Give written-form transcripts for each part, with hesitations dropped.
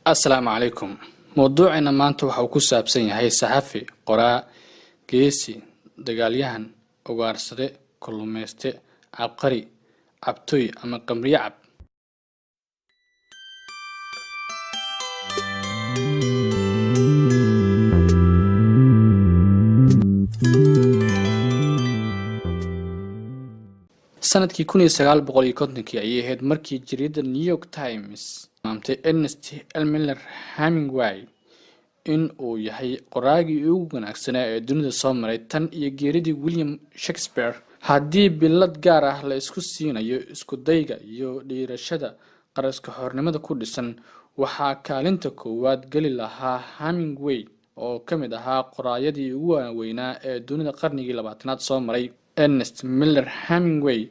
السلام عليكم. موضوعنا maanta waxa uu ku saabsan yahay saxafi, qoraa, geesi, dagaalyahan, ugaarsade, kulumeyste, cabqari, cabtoy ama qamriye cab. sanadkii 1950 ayay ahayd markii jariidada New York Times maamtay Ernest Miller Hemingway in uu yahay qoraagii ugu wanaagsanaa ee dunida soo maray tan iyo geeridii William Shakespeare. haddii bilad gaar ah la isku siinayo isku dayga iyo dhiirashada qaraska xornimada ku dhisan, waxaa kaalinta koowaad gali lahaa Hemingway oo ka mid ahaa qoraayadii ugu waaweynaa ee dunida qarnigii 20aad soo maray. Ernest Miller Hemingway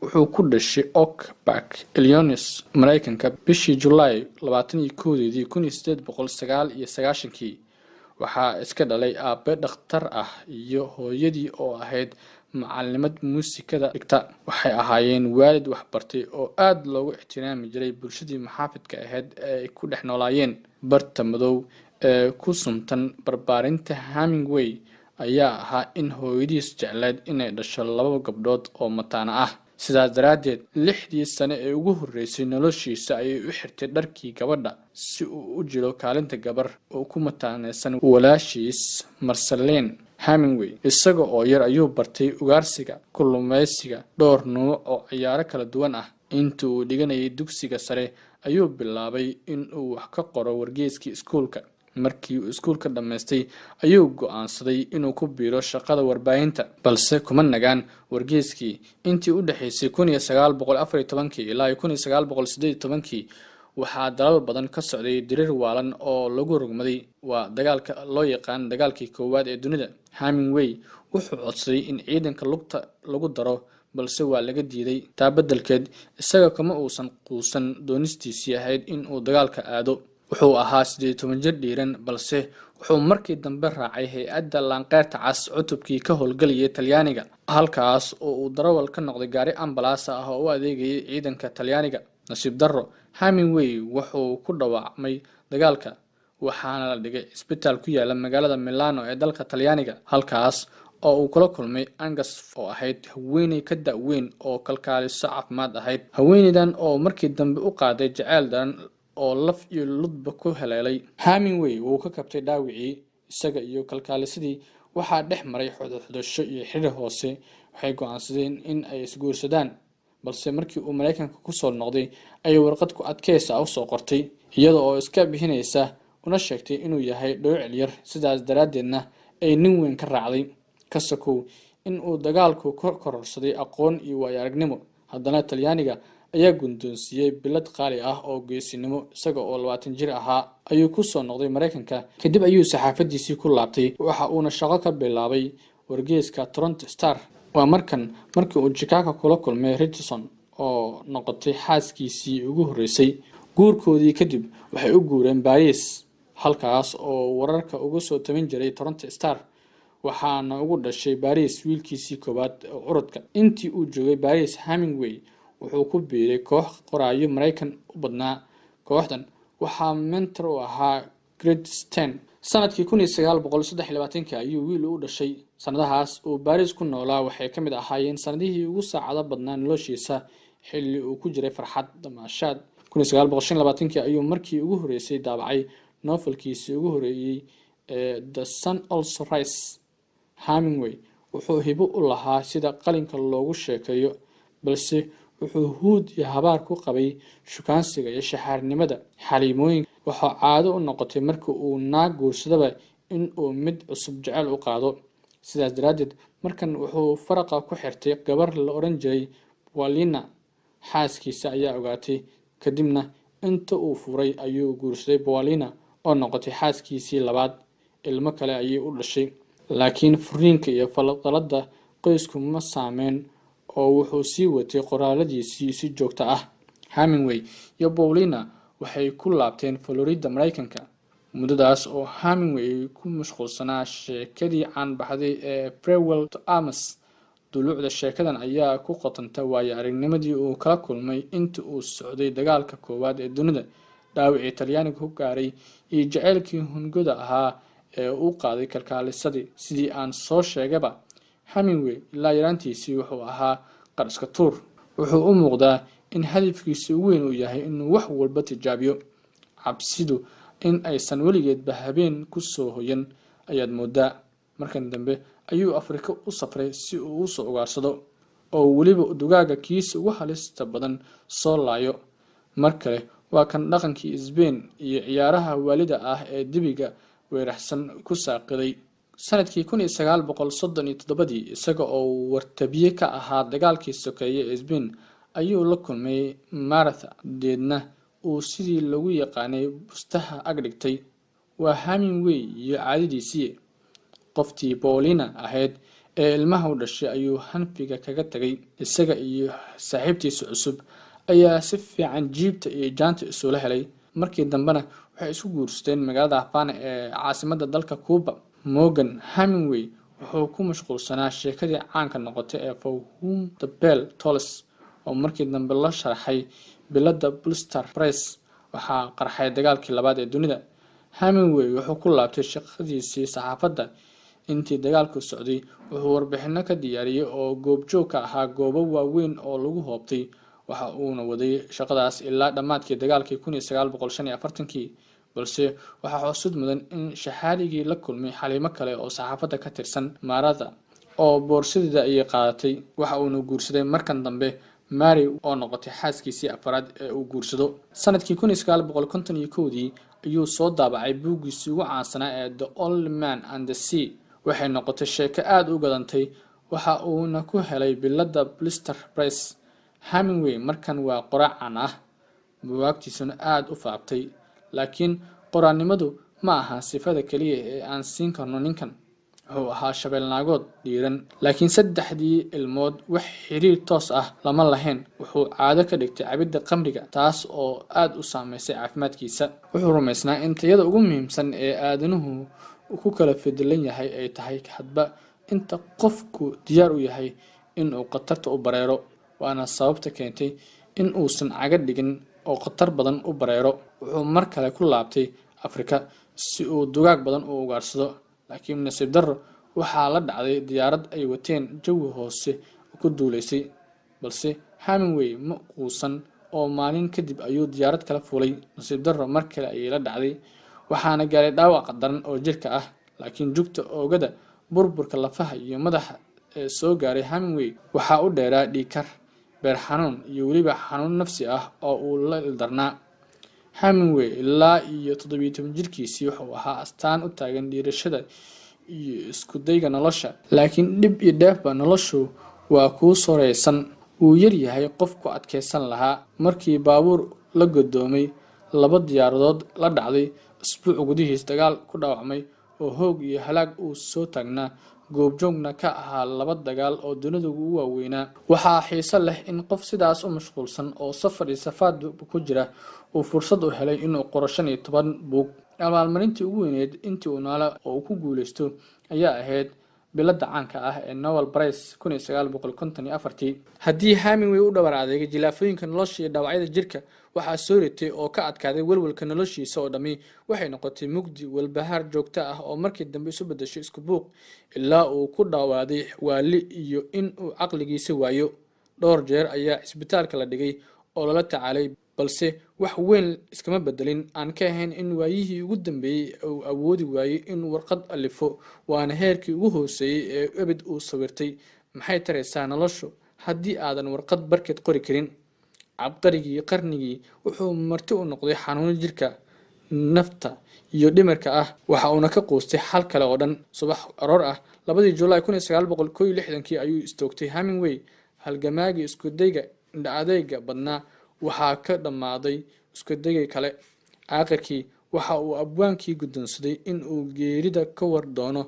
wuxuu ku dhashay Oak Park, Illinois, Mareykanka bishii July 21, 1899. waxaa iska dhalay aabe dhakhtar ah iyo hooyadii oo ahayd macallimad muusikada dhigta. waxay ahaayeen waalid waxbartay oo aad loogu ixtiraami jiray bulshadii maxaafidka ahayd ee ay ku dhex noolaayeen. barta madow ee ku suntan barbaarinta Hemingway ayaa ahaa in hooyadiis jecleed inay dhasho 2 gabdhood oo mataana ah. sidaas daraaddeed 6 sano ee ugu horeysay noloshiisa ayay u xirtay dharkii gabadha si uu u jiro kaalinta gabar oo ku mataanaysan walaashiis Marceline Hemingway. isaga oo yar ayuu bartay ugaarsiga, kulumeysiga, dhowr nooc oo ciyaaro kala duwan ah. intii uu dhiganayay dugsiga sare ayuu bilaabay in uu wax ka qoro wargeyskii iskuulka. markii uu iskuulka dhameystay ayuu go'aansaday inuu ku biiro shaqada warbaahinta, balse kuma nagaan wargeyskii. intii u dhaxaysay 1914 ilaa 1918 waxaa dalal badan ka socday dirir waalan oo lagu rogmaday. waa dagaalka loo yaqaan dagaalkii koowaad ee dunida. Hemingway wuxuu codsaday in ciidanka lugta lagu daro, balse waa laga diiday. taa beddelkeed isaga kama uusan quusan doonistiisii ahayd in uu dagaalka aado. wuxuu ahaa 18 jir dhiiran, balse wuxuu markii dambe raacay hay'adda Laanqeyrta Cas cutubkii ka howlgalaya Talyaaniga, halkaas oo uu darawal ka noqday gaari ambalaas ah oo u adeegayay ciidanka Talyaaniga. nasiib darro, Hemingway wuxuu ku dhaawacmay dagaalka, waxaana la dhigay isbitaal ku yaala magaalada Milano ee dalka Talyaaniga, halkaas oo uu kula kulmay Angus oo ahayd haweeney ka da'weyn oo kalkaaliso caafimaad ahayd. haweeneydan oo markii dambe u qaaday jacayl daran oo laf iyo ludba ku heleelay. Hemingway wuu ka kabtay dhaawicii. isaga iyo kalkaalisadii waxaa dhex maray xudasho iyo xiriir hoose. waxay go'aansadeen in ay isguursadaan, balse markii uu Mareykanka ku soo noqday ayay warqad ku adkaysa u soo qortay, iyada oo iska bixinaysa una sheegtay inuu yahay dhowr yar. sidaas daraaddeedna ay nin weyn ka raacday. ka sokow in uu dagaalku kororsaday aqoon iyo waayo-aragnimo, haddana Talyaaniga ayaa gundoonsiiyay bilad qaali ah oo geesinimo. isaga oo 20 jir ahaa ayuu ku soo noqday Mareykanka. kadib ayuu saxaafadiisii ku laabtay, waxa uuna shaqo ka bilaabay wargeyska Toronto Star. waa markii uu Chicago kula kulmay Richardson oo noqotay xaaskiisii ugu horeysay. guurkoodii kadib waxay u guureen Paris, halkaas oo wararka uga soo tabin jiray Toronto Star. waxaana ugu dhashay Paris wiilkiisii koowaad oo urudka. intii uu joogay Paris, Hemingway wuxuu ku biiray koox qoraayo Mareykan u badnaa. kooxdan waxaa mentor u ahaa Grant Stein. sanadkii 1923 ayuu wiil u dhashay. sanadahaas uu Paris ku noolaa waxay ka mid ahaayeen sanadihii ugu saacado badnaa noloshiisa, xilli uu ku jiray farxad damaashaad. 1925 ayuu markii ugu horeysay daabacay novelkiisii ugu horeeyay ee The Sun Also Rises. Hemingway wuxuu hibo u lahaa sida qalinka loogu sheekeeyo, balse wuxuu huud iyo habaar ku qabay shukaansiga iyo shaxaarnimada. xaliimooyinka waxaa caado u noqotay marka uu naag guursadaba in uu mid cusub jecel u qaado. sidaas daraaddeed markan wuxuu faraqa ku xirtay gabar la oran jiray Paulina. xaaskiisa ayaa ogaatay, kadibna inta uu furay ayuu guursaday Paulina oo noqotay xaaskiisii labaad. ilmo kale ayay u dhashay, laakiin furiinka iyo falqalada qoysku ma saameyn oo wuxuu sii watay qoraaladiisii si joogto ah. Hemingway iyo Paulina waxay ku laabteen Florida, Mareykanka. muddadaas oo Hemingway ku mashquulsanaa sheekadii caan baxday ee Farewell to Amos. dulucda sheekadan ayaa ku qotanta waayo-aragnimadii uu kala kulmay intii uu socday dagaalka koowaad ee dunida. dhaawacii talyaaniga ku gaaray iyo jaceylkii hungoda ahaa ee uu qaaday kalkaalisadii. Sidii aan soo sheegaba, Hemingway ilaa yaraantiisii wuxuu ahaa qariska tuur. Wuxuu u muuqdaa in hadafkiisu weyn uu yahay inuu wax walba tijaabiyo. Cabsidu in aysan weligeedba habeen ku soo hoyan ayaad moodaa. Markan dambe ayuu Afrika u safray si uu u soo ugaarsado oo weliba dugaaga kiisa ugu halista badan soo laayo. Mar kale waa kan dhaqankii Spain iyo ciyaaraha waalida ah ee dibiga weerarsan ku saaqiday. Sanadkii 1937 isaga oo wartabiye ka ahaa dagaalkii sokeeye ee Spain ayuu la kulmay Martha, deedna uu sidii lagu yaqaanay bustaha ag dhigtay. Waa Hemingway iyo caadadiisii. Qoftii Paulina ahayd ee ilmaha u dhashay ayuu hanfiga kaga tagay. Isaga iyo saaxiibtiisa cusub ayaa si fiican jiibta iyo jaanta isula helay. Markii dambena waxay isku guursadeen magaalada Havana ee caasimadda dalka Cuba. Morgan Hemingway wuxuu ku mashquulsanaa sheekadii caanka noqotay ee For Whom the Bell Tolls oo markii dambe la sharaxay biladda Pulitzer Prize. Waxaa qarxay dagaalkii labaad ee dunida. Hemingway wuxuu ku laabtay shaqadiisii saxaafadda. Intii dagaalku socday wuxuu warbixino ka diyaariyay oo goobjoog ka ahaa goobo waaweyn oo lagu hoobtay. Waxa uuna waday shaqadaas ilaa dhammaadkii dagaalkii 1945, balse waxaa xusud mudan in shahaadigii la kulmay xaliimo kale oo saxaafadda ka tirsan Martha oo boorsadeeda ay qaadatay. Waxa uuna guursaday markan dambe Mary oo noqotay xaaskiisii afraad ee uu guursado. Sanadkii 1951 ayuu soo daabacay buuggiisii ugu caansanaa ee The Old Man and the Sea. Waxay noqotay sheeko aad u gadantay. Waxa uuna ku helay biladda Pulitzer Prize. Hemingway markan waa qoraa caan ah, buugaagtiisuna aad u faaftay. Laakiin qoraanimadu ma aha sifada kaliya ee aan siin karno ninkan. Wuxuu ahaa shabeelnaagood dhiiran, laakiin saddexdii ilmood wax xiriir toos ah lama lahayn. Wuxuu caado ka dhigtay cabidda khamriga, taas oo aad u saameysay caafimaadkiisa. Wuxuu rumaysnaa in tayada ugu muhiimsan ee aadanuhu ku kala fidlan yahay ay tahay hadba inta qofku diyaar u yahay in uu khatarta u bareero. Waana sababta keentay in uusan caga dhigin oo khatar badan u bareero. Wuxuu mar kale ku laabtay Afrika si uu dugaag badan u ugaarsado. Laakiin nasiib darro waxaa la dhacday diyaarad ay wateen jawi hoose ku duuleysay. Balse Hemingway ma quusan oo maalin kadib ayuu diyaarad kala fuulay. Nasiib darro mar kale ayay la dhacday, waxaana gaaray dhaawac daran oo jirka ah. Laakiin jugta oogada, burburka lafaha iyo madaxa ee soo gaaray Hemingway waxaa u dheeraa dhiig kar, beer xanuun iyo weliba xanuun nafsi ah oo uu la ildarnaa. Hemingway ilaa iyo 17 jirkiisii wuxuu ahaa astaan u taagan dhiirashada iyo isku dayga nolosha. Laakiin dhib iyo dheefba noloshu waa kuu soreysan. Wuu yar yahay qofku adkeysan lahaa. Markii baabuur la godoomay, 2 diyaaradood la dhacday, isbuuc gudihiis dagaal ku dhaawacmay oo hoog iyo halaag uu soo taagnaa, goobjoogna ka ahaa 2 dagaal oo dunida ugu waaweynaa. Waxaa xiiso leh in qof sidaas u mashquulsan oo safar iyo safaad ku jira uu fursad u helay inuu qoro 15 buug. Abaalmarintii ugu weyneed intii uu noolaa oo ku guuleysto ayaa ahayd biladda caanka ah ee Nobel Prize 1954. Haddii Hemingway u dhabar adeegay jilaafooyinka nolosha iyo dhaawacyada jirka, waxaa soo ritay oo ka adkaaday walwalka noloshiisa oo dhami. Waxay noqotay mugdi walbahaar joogto ah oo markii dambe isu bedeshay isku buuq ilaa uu ku dhawaaday waali iyo in uu caqligiisa waayo. Dhowr jeer ayaa isbitaalka la dhigay oo lala tacaalay, balse wax weyn iskama bedelin. Aan ka ahayn in waayihii ugu dambeeyay uu awoodi waayay inuu warqad alifo, waana heerkii ugu hooseeyay ee abid uu sawirtay. Maxay taraysaa noloshu haddii aadan warqad barkeed qori karin? Cabqarigii qarnigii wuxuu marti u noqday xanuun jirka, nafta iyo dhimirka ah. Waxa uuna ka quustay xal kale oo dhan. Subax aroor ah 2 July 1961 ayuu istoogtay Hemingway. Halgamaagii isku dayga indha-adayga badnaa waxaa ka dhammaaday isku dayga kale. Aakhirkii waxa uu abwaankii guddoonsaday in uu geerida ka war doono